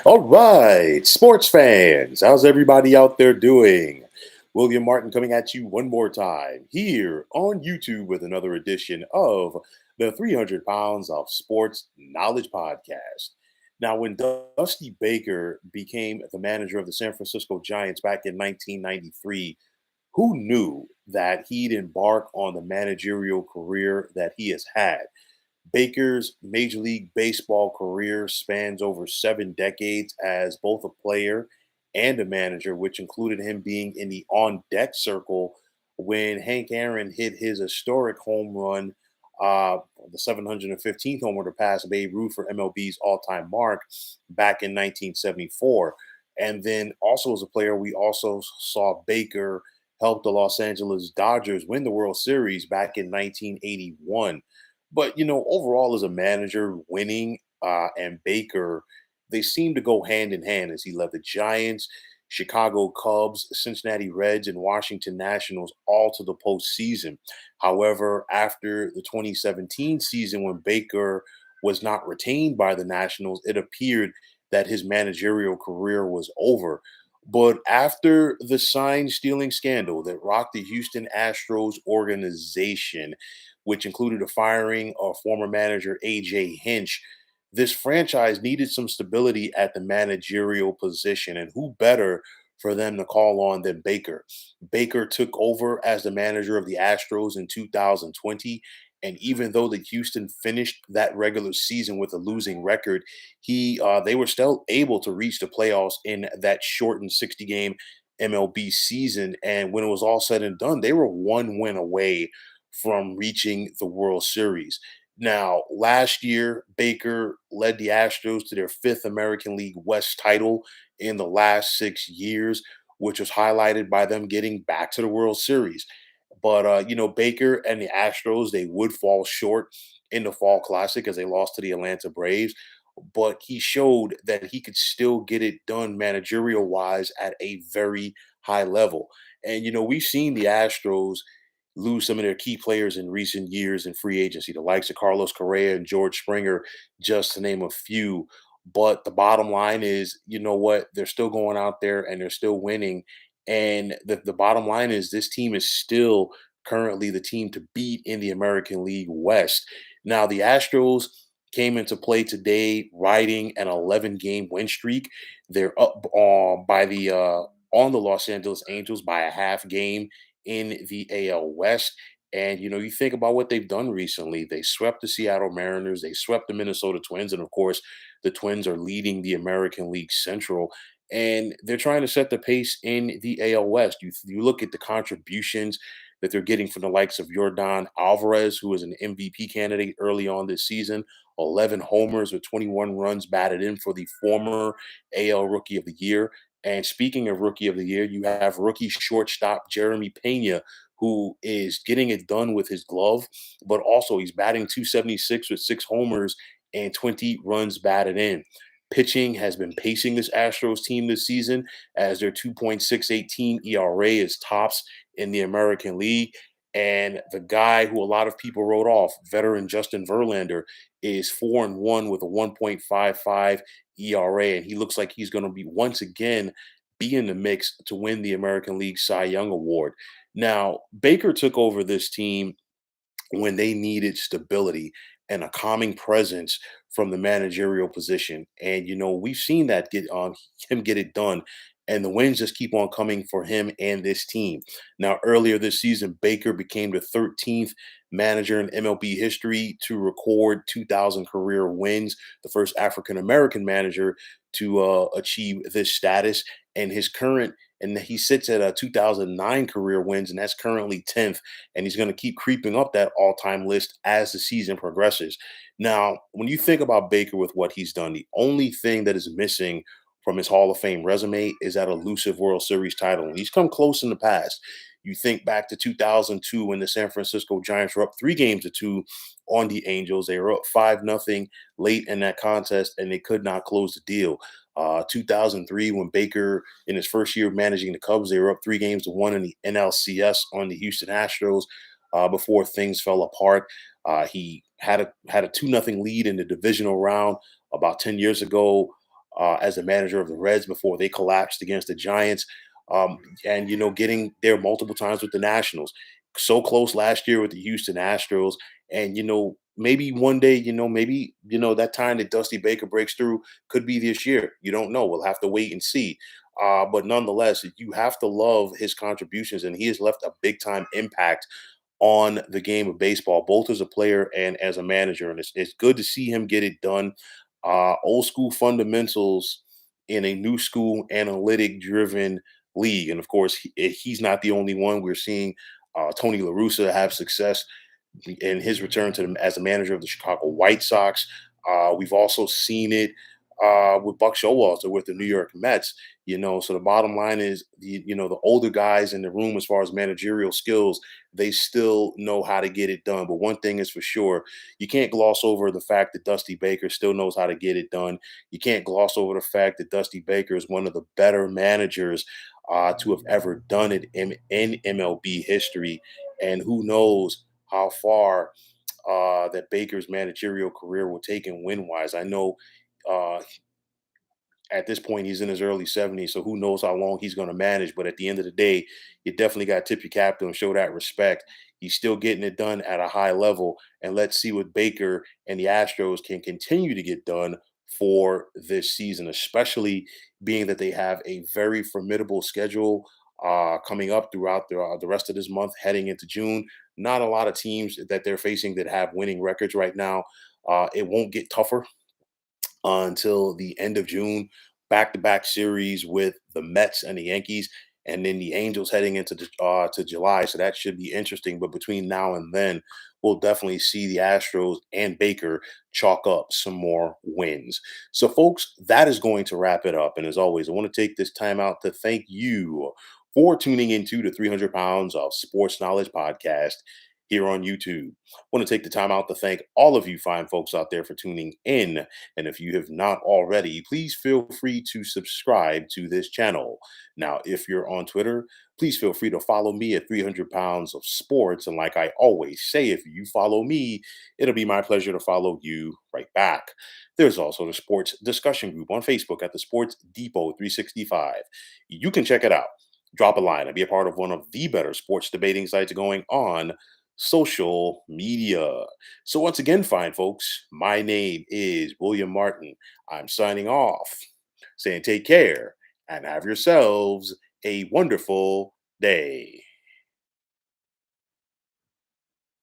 All right, sports fans, how's everybody out there doing? William Martin coming at you one more time here on YouTube with another edition of the 300 Pounds of Sports Knowledge Podcast. Now, when Dusty Baker became the manager of the San Francisco Giants back in 1993, who knew that he'd embark on the managerial career that he has had? Baker's Major League Baseball career spans over 7 decades as both a player and a manager, which included him being in the on deck circle when Hank Aaron hit his historic home run, the 715th homer to pass Babe Ruth for MLB's all time mark back in 1974. And then also as a player, we also saw Baker help the Los Angeles Dodgers win the World Series back in 1981. But overall, as a manager, winning and Baker, they seem to go hand in hand as he led the Giants, Chicago Cubs, Cincinnati Reds, and Washington Nationals all to the postseason. However, after the 2017 season, when Baker was not retained by the Nationals, it appeared that his managerial career was over. But after the sign stealing scandal that rocked the Houston Astros organization, which included a firing of former manager AJ Hinch, this franchise needed some stability at the managerial position. And who better for them to call on than Baker? Baker took over as the manager of the Astros in 2020. And even though the Houston finished that regular season with a losing record, they were still able to reach the playoffs in that shortened 60 game MLB season. And when it was all said and done, they were one win away from reaching the World Series. Now, last year, Baker led the Astros to their fifth American League West title in the last 6 years, which was highlighted by them getting back to the World Series. But, Baker and the Astros, they would fall short in the Fall Classic as they lost to the Atlanta Braves. But he showed that he could still get it done managerial wise at a very high level. And, we've seen the Astros lose some of their key players in recent years in free agency, the likes of Carlos Correa and George Springer, just to name a few. But the bottom line is, you know what? They're still going out there and they're still winning. And the bottom line is this team is still currently the team to beat in the American League West. Now, the Astros came into play today riding an 11 game win streak. They're up on the Los Angeles Angels by a half game in the AL West. And you think about what they've done recently. They swept the Seattle Mariners, they swept the Minnesota Twins, and of course, the Twins are leading the American League Central. And they're trying to set the pace in the AL West. You look at the contributions that they're getting from the likes of Jordan Alvarez, who was an MVP candidate early on this season, 11 homers with 21 runs batted in for the former AL Rookie of the Year. And speaking of Rookie of the Year, you have rookie shortstop Jeremy Pena, who is getting it done with his glove, but also he's batting 276 with 6 homers and 20 runs batted in. Pitching has been pacing this Astros team this season as their 2.618 ERA is tops in the American League. And the guy who a lot of people wrote off, veteran Justin Verlander, is 4-1 with a 1.55 ERA, and he looks like he's going to be once again be in the mix to win the American League Cy Young Award. Now, Baker took over this team when they needed stability and a calming presence from the managerial position. And we've seen that get on him get it done. And the wins just keep on coming for him and this team. Now, earlier this season, Baker became the 13th manager in MLB history to record 2,000 career wins, the first African American manager to achieve this status. And he sits at a 2009 career wins, and that's currently 10th, and he's going to keep creeping up that all-time list as the season progresses. Now, when you think about Baker with what he's done, the only thing that is missing from his Hall of Fame resume is that elusive World Series title. And he's come close in the past. You think back to 2002 when the San Francisco Giants were up 3 games to 2 on the Angels. They were up 5-0 late in that contest, and they could not close the deal. 2003, when Baker, in his first year of managing the Cubs, they were up 3 games to 1 in the NLCS on the Houston Astros before things fell apart. He had a 2-0 lead in the divisional round about 10 years ago as a manager of the Reds before they collapsed against the Giants. And getting there multiple times with the Nationals, so close last year with the Houston Astros, and maybe one day, maybe that time that Dusty Baker breaks through could be this year. You don't know. We'll have to wait and see. But nonetheless, you have to love his contributions, and he has left a big time impact on the game of baseball, both as a player and as a manager. And it's good to see him get it done. Old school fundamentals in a new school analytic driven league. And of course, he's not the only one. We're seeing Tony La Russa have success in his return to them as a manager of the Chicago White Sox. We've also seen it with Buck Showalter with the New York Mets. So the bottom line is the older guys in the room, as far as managerial skills, they still know how to get it done. But one thing is for sure, you can't gloss over the fact that Dusty Baker still knows how to get it done. You can't gloss over the fact that Dusty Baker is one of the better managers to have ever done it in MLB history. And who knows how far that Baker's managerial career will take him win wise. I know uh, at this point he's in his early 70s, so who knows how long he's going to manage. But at the end of the day, you definitely got to tip your cap to him, show that respect. He's still getting it done at a high level, and let's see what Baker and the Astros can continue to get done for this season, especially being that they have a very formidable schedule coming up throughout the rest of this month, heading into June. Not a lot of teams that they're facing that have winning records right now. It won't get tougher until the end of June. Back to back series with the Mets and the Yankees, and then the Angels heading into to July. So that should be interesting. But between now and then, we'll definitely see the Astros and Baker chalk up some more wins. So, folks, that is going to wrap it up. And as always, I want to take this time out to thank you for tuning into the 300 Pounds of Sports Knowledge podcast here on YouTube. I want to take the time out to thank all of you fine folks out there for tuning in. And if you have not already, please feel free to subscribe to this channel. Now, if you're on Twitter, please feel free to follow me at 300 Pounds of Sports. And like I always say, if you follow me, it'll be my pleasure to follow you right back. There's also the sports discussion group on Facebook at the Sports Depot 365. You can check it out. Drop a line and be a part of one of the better sports debating sites going on social media. So, once again, fine folks, my name is William Martin. I'm signing off, saying take care and have yourselves a wonderful day.